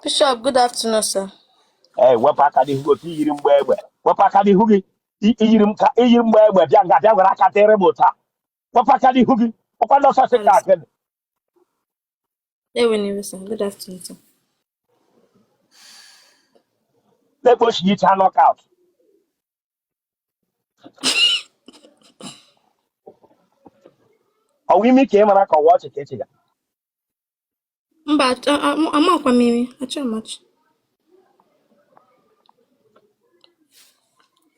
Bishop, good afternoon, sir. Wepụ aka n'ihu otu iyiri mgbe egbe. Wepụ aka n'ihu gị. Iyiri mgbe egbe bịa nga bịa gwara aka tere m taa. Wepụ aka n'ihu gị. Ọkwa ndị ọsọ sị ka Yes. akịdị. Anyway, sir. Good afternoon, sir. Na-ekpochi icha knockout. Ọ wụ ime ka ị mara ka ọwa ọchị ka echi ga. But I'm not coming. I try much.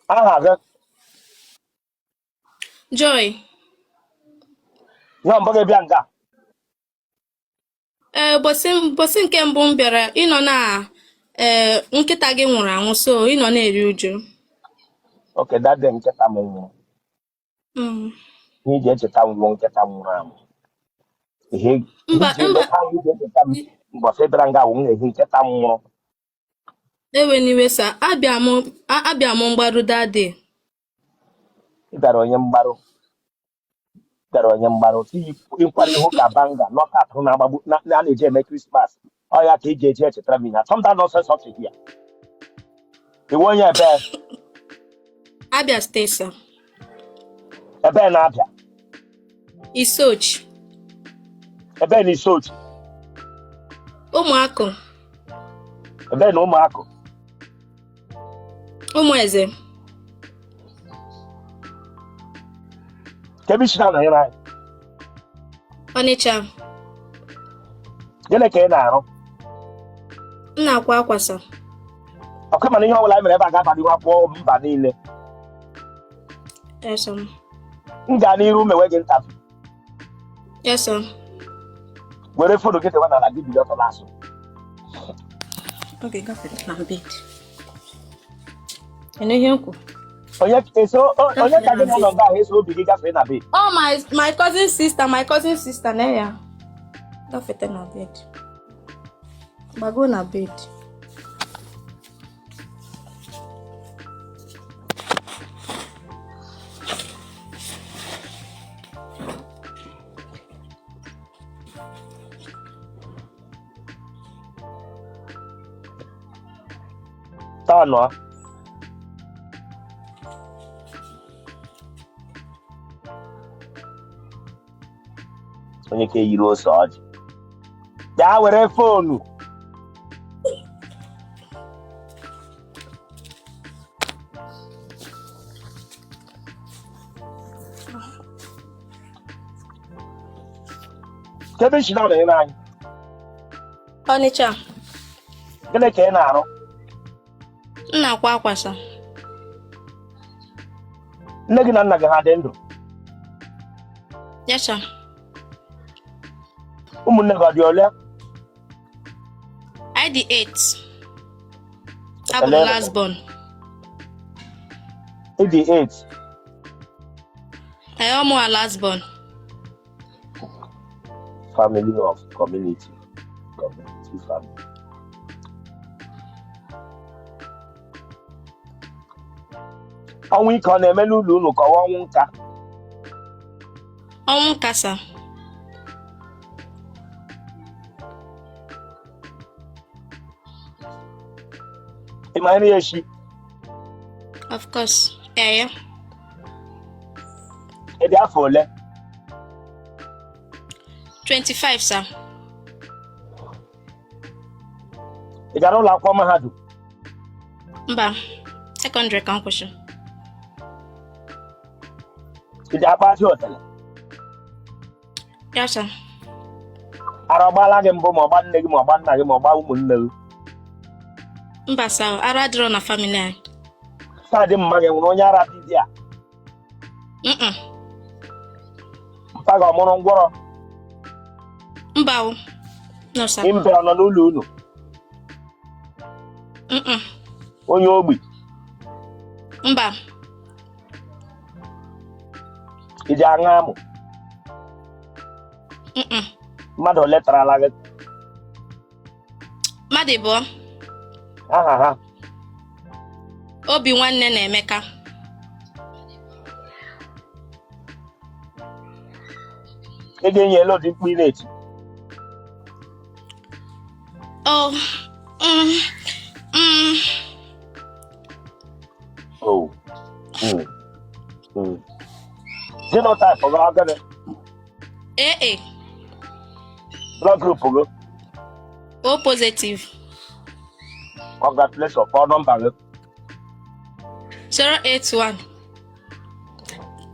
Aha gị. Joy. Nye mbọ gị bịa nga. Bosi nke mbụ m bịara ịnọ na nkịta gị nwụrụ anwụ so ịnọ na-eri uju. Oke, dade nkịta m nwụrụ. Ihe iji echeta m nwụọ nkịta m nwụrụ anwụ. Ihe iji emeka m iji echeta m mbọsị bịara nga wụ m na-ehi nkịta m nwụrụ. Eweniwe sa abịa m mgbaru dade. Ị bịara onye mgbarụ. Ịkwara ihu ka banga nọkat na-agbagbu na-eji eme Krismas. Ọ ya ka ị ga-eji echetara m ihe. Sometimes nonsense of here. Iwu onye ebe Abia State, sir. ebe na-abịa. Isochi. Ebe na Isochi. Ụmụakụ. Ebe na Ụmụakụ. Ụmụeze. Kemishina na ịra anyị. Ọnịcha. Gịnị ka ị na-arụ? M na-akwa akwa, sir. Ọkụ mana ihe ọbụla mere ebe a ga-abalị akwụkwọ mba niile. Yes, sir. M gaa n'iru mewe gị ntabi. Yes, sir. Were foto gị tewe n'ala gị bido ọtọla asụ. Okay, gafere na bed. Ene ihe nkwu. Onye ka gị n'ụlọ nga ahụ eso obi gị gafee na bed. Oh, my cousin sister na ya. Gafete na bed. Gbago na bed. Taa nọ. Onye ka eyiri ose ọjị. Gaa were foonu. Kemishina na ịra anyị. Ọnịcha. Gịnị ka ị na-arụ? M na-akwa akwa, sir. Nne gị na nna gị ha dị ndụ? Yes, sir. Ụmụnne gị ọ dị ole? I dị 8. Abụ m last born. Ị dị 8. Ọmụ a last born. Family of community family. Ọnwụ ike ọ na-eme n'ụlọ unu ka ọnwụ nka? Ọnwụ kasa. Ị ma nri echi? Of course. Yeah. Ị dị afọ ole? 25, sir. Ị gara ụlọ akwụkwọ mahadum? Mba. Secondary ka m kwụsị. Ị dị akpazi Otele? Yes, sir. Ara ọgbala gị mbụ ma ọgba nne gị ma ọgba nna gị ma ọgba ụmụnne gị? Mba, sir. Ara adịrọ na family anyị. Saa dị mma gị nwere onye ara bizi a? Mpa gị ọmụrụ ngwọrọ? Mba o. No, sir. Imbe ọ nọ n'ụlọ unu? Onye ogbi? Mba. Ị ji aṅụ amụ? Mmadụ ole tarala gị? Mmadụ ịbụọ. Aha ha? Obi nwanne na Emeka. Ị ga-enye elu dị mkpu ị na-eti? Oh, Mm, mm. Oh. Genotype of our AA. blood group. O positive. Congratulations for number. 081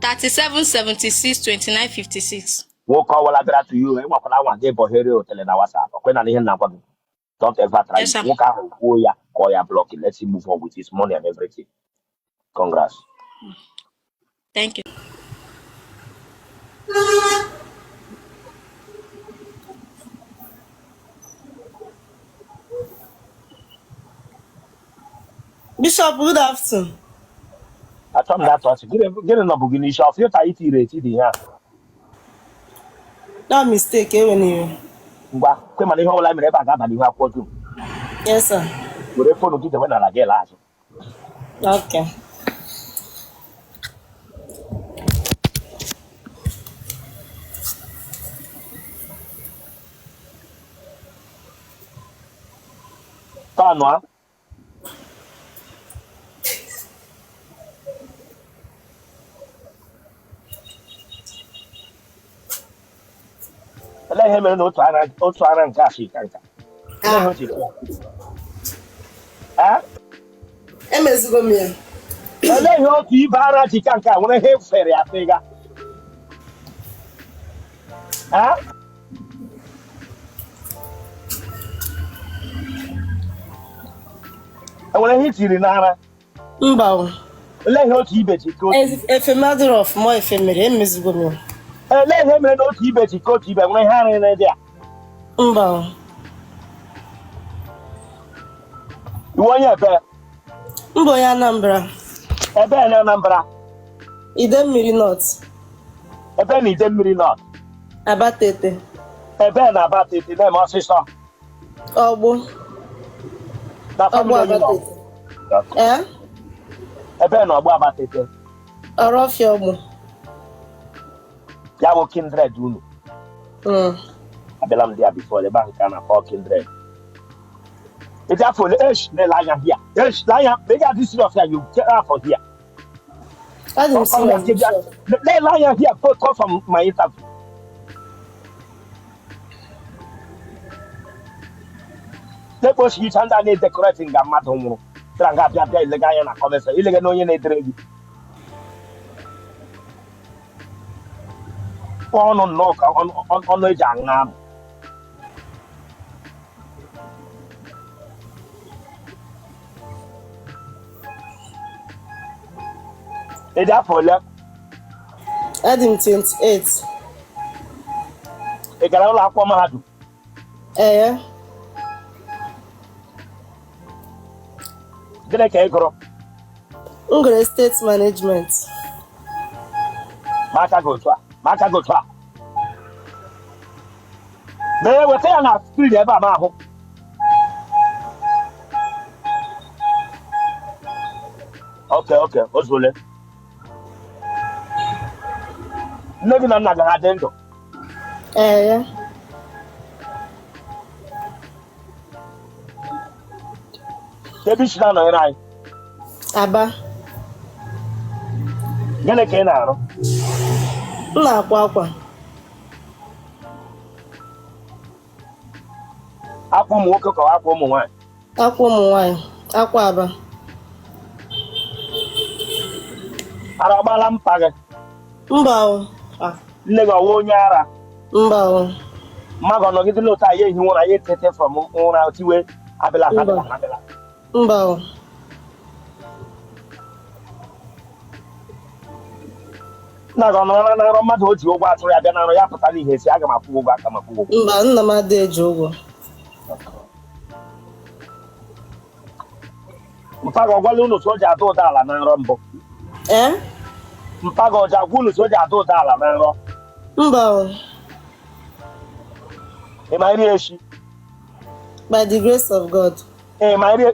37 76 29 56. We'll call what I to you. And what I want to for Harry Otele na WhatsApp. When I hear number, don't ever try. Yes, sir. Walk out, call ya block it. Let's see move on with his money and everything. Congrats. Thank you. Bishop, good afternoon. I told him that was get in a beginning. Shall feel tight here. No mistake, when you. But come on, the whole line never got you have to. Yes, sir. Would they follow you when I get last? Okay. Tanwa. Let him know to and cash. Ah, MS go me. let you be Bara Chicanka when I have ferry. I figure. Ah, I want to hit you in Nana. Mbaw. Let her keep it. If a matter of more ephemeral, MS go me. Let him know keep it. Go keep it when I had an idea. Mbaw. You want your bear? Mbo ya Anambra. A bear number. Idemmiri not. A penny, 10 million not. Abatete. A bear about it in them, my sister. Ogbo. That's Ogbo abatete. Eh? A bear no about it. Orofia ogbo. Ya will kindred, you know. I belong there before the bank and a 4 kindred. It's for the H, the lion here. H, lion, they got this of you get out for here. I didn't see The lion here, put off from my interview. That was you and I need decorating a maton. Trangapia, the guy and a commencer, illegal no unit ready. On knock on the young now. It's up for left. Adim 28. A girl like Pomadu. Eh? Then I can't grow. Ngre State Management. Maka go to. They were saying that still there, Bama. Okay, what's the Living on Nagadendo. Eh? Debbie Shan and I. Aba. Then I can't. Nna akwa. Akwa m nwoke ka akwa ụmụ nwaanyị. Akwa ụmụ nwaanyị. Akwa Aba. Ara ọgbala mpa gị. Mba o. Nne gị ọwa onye ara. Mba o. Mmadụ ọnọgide n'otu anyị ehi ụra ya etete from ụra tiwe abịla. Mba o. Nna gị ọnọrọ na nrọ mmadụ o ji ụgwọ atụrụ ya bịa na nrọ ya pụta n'ihe si aga m akwụ ụgwọ aka m akwụ ụgwọ. Mba, nna m adịghị eji ụgwọ. Mpaga ọgwala unu so ji atụ ụda ala na nrọ mbụ. Eh? Mpaga ọja gwa unu so ji atụ ụda ala na nrọ. Mba o. Ị ma iri echi? By the grace of God. Ị ma iri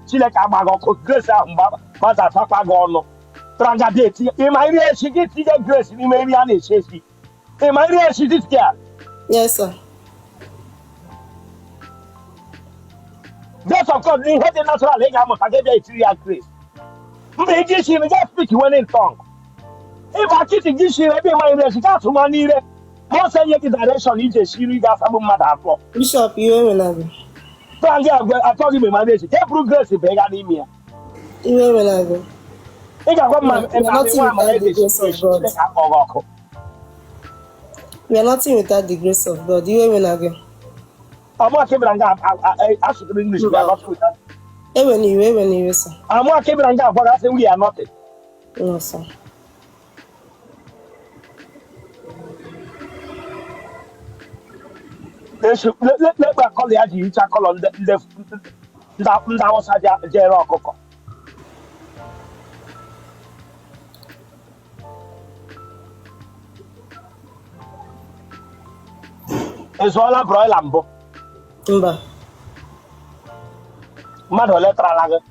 Chineke agbaghị ọkụ grace ahụ mgbe mmadụ atakwa gị ọnụ. Trangadeti. Ị ma iri echi gị tinye grace n'ime iri a na-echi esi. Ị ma iri echi this girl? Yes, sir. Grace of God, in head natural leg, I'm a get a 3 year grace. Maybe she will just speak when in tongue. If I keep the she will be my English, that's money. Most say you direction, you just see got some matter for. Bishop, you will not be. So I told you my message. Get through grace, beg anemia. You will not be. I got We my are nothing without the grace of God. We are nothing without the grace of God. You will not be. I'm not keeping I speak English, we are not with that. When you, sir. I'm not keeping what I say we are nothing. No, sir. They should let me call the Aji, call on that was a general coco. It's all a broil lambo. Mba. Mother letter lager.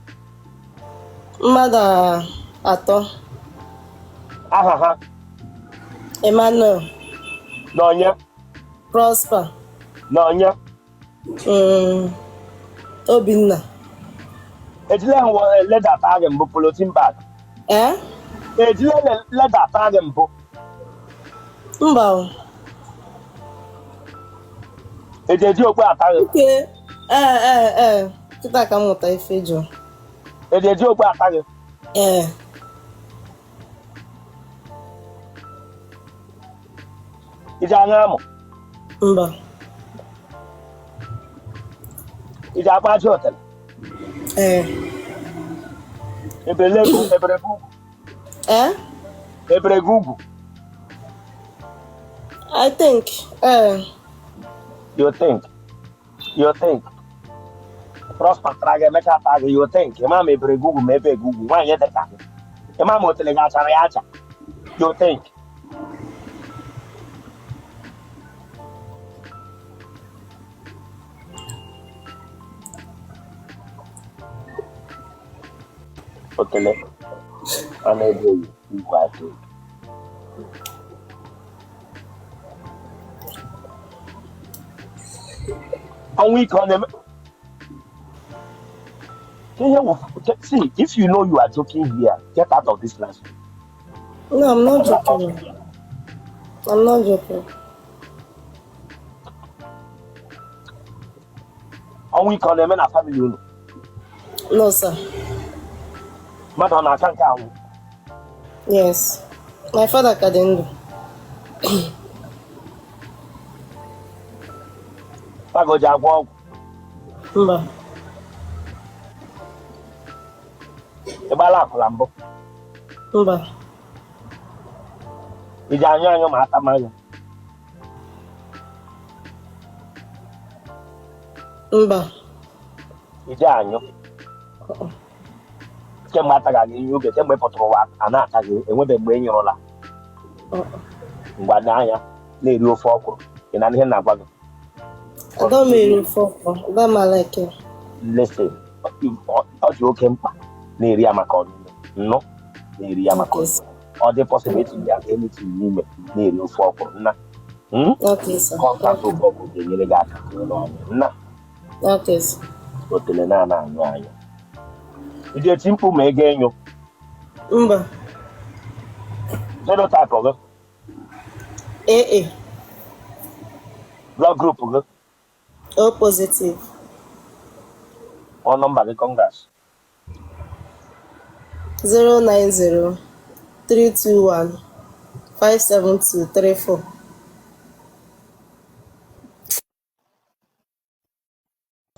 Mmadụ atọ. Aha. Emmanuel. No, yeah. Prosper. No, yeah. Obinna. It's like let that tag and bulletin bag. Eh? It's like let that tag and book. Mba. It's a joke about tag. Okay. Kita ka mmụta ife jụ. It's a joke about tag. It's a name. Mba. It's a patch hotel. Every Google. I think. You think. Prosper trage me cha tag. You think. Emma me Google. Why you the tag? Emma Otele Banger. You think. Otele. I know you quiet. And we call them. See, if you know you are joking here, get out of this class. No, I'm not joking. I'm not joking. And we call them in a family. No, sir. Madonna can't count. Yes. My father couldn't do. Pago Jaguar. Mba. The Bala Lambo. Mba. The Janyan Matamaya. Mba. The Janyo. Came Mataga, you get them weapon to work and not again, and when they bring your la. Banaya, Lady of Foco, in an hen. I don't mean you for that my like it. Listen, you came near Yamakon. No, near Yamakon. Or the possibility that anything near you for. Okay, sir. Contact with Bobo, the Yelegata. Okay, sir. Otele Nana. It's a simple again. Mba. Zero type of AA. blood group. O positive. Or number the Congress. 090 321 57234.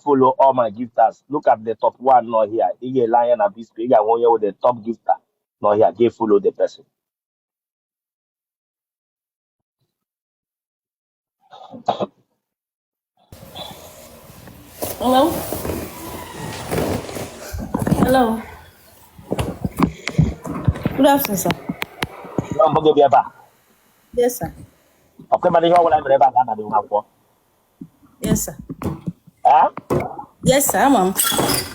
Follow all my gifters. Look at the top one, not here. Ige lion and beast. Ige one here with the top gifter. Not here. They follow the person. Hello? Hello? Good afternoon, sir. I'm going to be back. Yes, sir. Okay, but you know what I'm going to do. Yes, sir. Huh? Yes, sir, ma'am.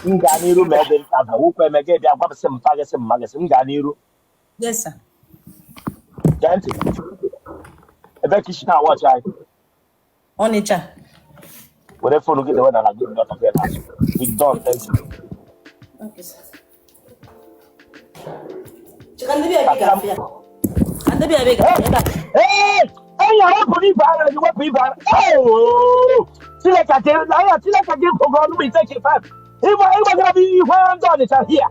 Nganiru mebe ntaba. Ukwe mege bia kwa se mpage se mmage se nganiru. Yes, sir. Genti. Ebe kishina watch ai. Onitsha. Where the phone look at the one that I give not again. We done, thank you. Okay, sir. Can be a big affair? Can be a big affair? Hey! Hey, you want to be you want to be oh! See like I tell you, for God, we take it back. He was going to be where I'm done, it's here.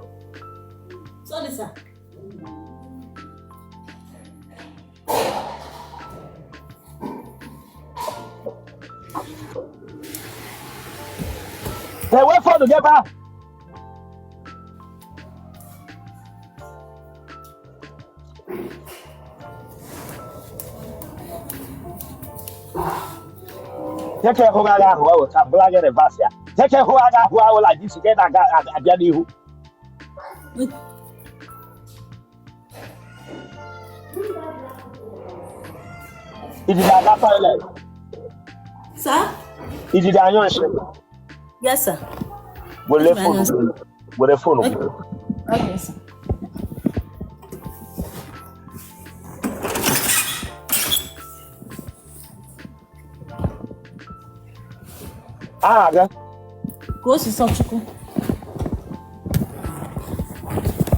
Sorry, sir. They wait for together. Take care who I got who I was black and Vasia. Take care who I got who I will like this again. I got a Bianihu. It is a toilet. Sir? It is a young Yes, sir. Will the phone? Will the phone? Okay, sir. Ah, ga. Go to Sochukwu.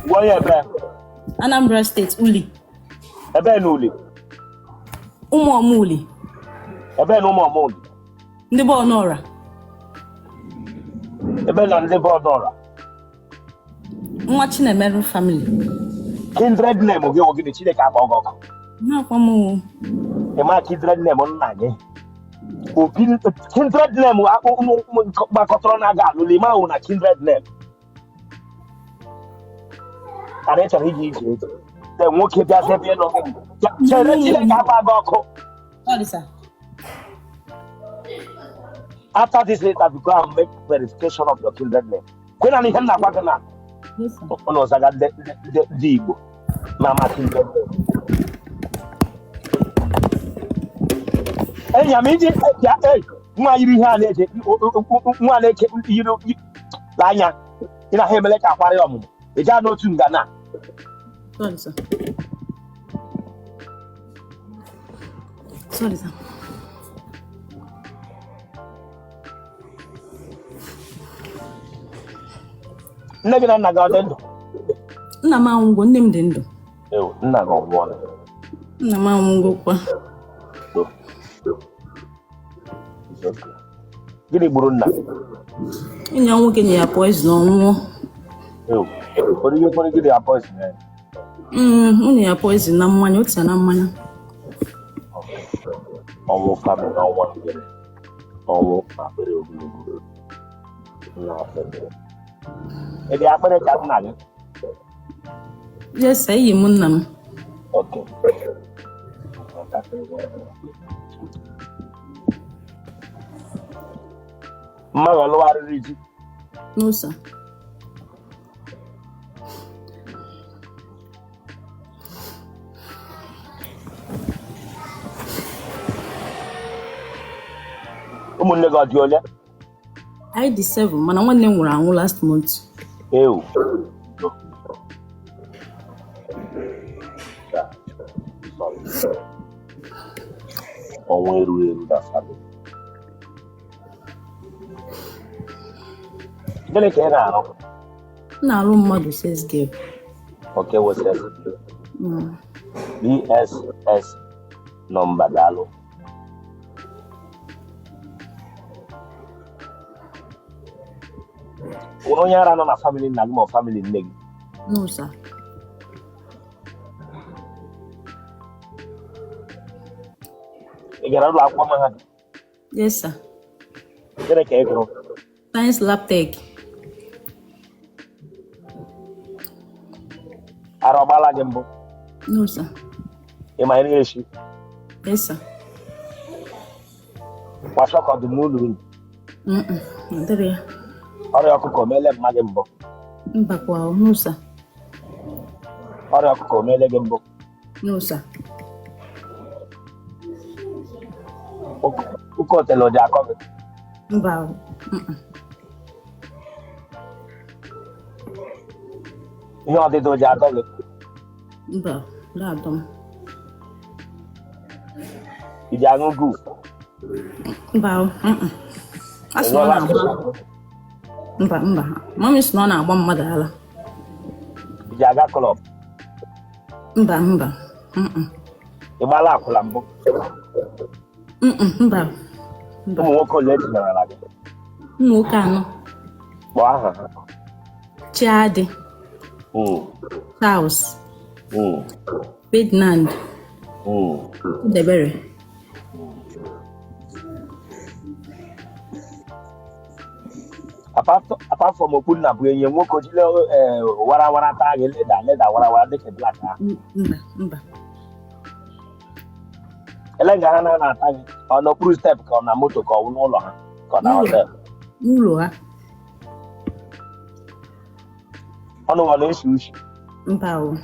1 year back. Anambra State, Uli. A bear newly. Umuli. A bear no more moon. The Bonora. A bear on the border. Watching a married family. Kindred name of your Guinea Chile Cabogo. No, one A my kindred name on Nage. Kindred name, Bacotronaga, Lima, on a kindred name. And it's a rigid. Then walk it as a piano. Sorry, sir. After this, later, you go and make verification of your kindred name. When I hear Nagana, Yes, sir. no, I got the Igbo. Mama kindred name. Hey, I mean, hey, why you have it? You know, Lanya, in a Hemelek aquarium. They are not in Ghana. Sorry, sir. Sorry, sir. Never Naga. Namaungo named Dindo. Oh, Naga one. Namaungo. Gini Burunda. In your working your poison no Oh, what do you want to get the poison? only a poison, no money, what's an amman? Almost having no one to get it. Almost not very good. If you happen to have none. Yes, say you munam. Okay. Mother, what are you? No, sir. I deserve man. I want them around last month. Ew. Sorry. On where we that family. Gele ke na no. Na room mother says give. Okay, what's that? BSS number dalo. Uno nyara no na family na mo family negi. No, sir. Egara lo akwa ma. Yes, sir. Gele ke no. Science lab tech. Arabala gembo. No, sir. E ma iri eshi. Yes, sir. Washo ko du mulu. There. Ore okuko mele ma gembo. Mbakwa, no, sir. Ore okuko mele gembo. No, sir. Uko te lo ja ko. Mbao. Yo de do ja ko. Mbao. La dom. Ija ngugu. Mbao. A sị na ọ na-agba. Mba. Mami sị na ọ na-agba mmadụ ala. Iji aga klọb. Mba. Ị gbala akwụla mbụ. Mba. Ụmụ nwoke ole etinyerela gị? Ụmụ nwoke 4. Kpọọ aha ha. Chiadi. Charles. Ferdinand. Debere. Apart from Okpunna bụ enyi nwoke ojile warawara taa gị leda warawara dịka black ha. Mba. Ele nga ha na-ata gị ọ n'okpuru step ka ọ na moto ka ọ bụ n'ụlọ ha ka ọ na hotel. N'ụlọ ha. Ọnụ nwa na-esi ushi. Mba o.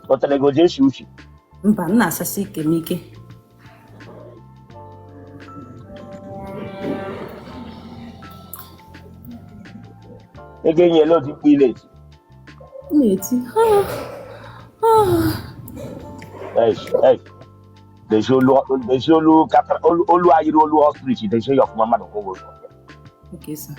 Otele go je esi ushi. Mba, m na-asasị ike m ike. Ị ga-enye ele otu mkpu ile eti. M na-eti. Deji olu ayiri olu ostrich deji ya ọfụma mmadụ kwụgwọ ụzọ. Okay, sir.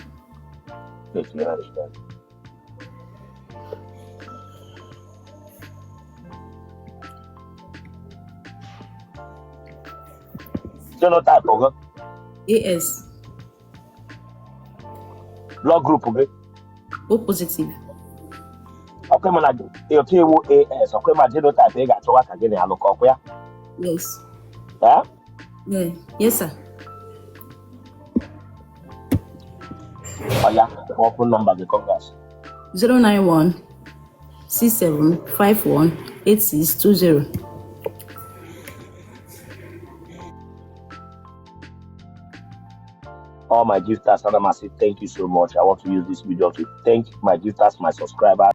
Genotype gị? AS. Blood group gị? O positive. Ọkwe mana oke iwu AS, ọkwe ma genotype ị ga-achọwa ka gị na-alụ ka ọkwa ya? Yes. Yeah? Yeah. Yes, sir. Ọya, ọkụ nọmba gị Congress. 091 6751 8620. All my gifters, and I must say thank you so much. I want to use this video to thank my gifters, my subscribers.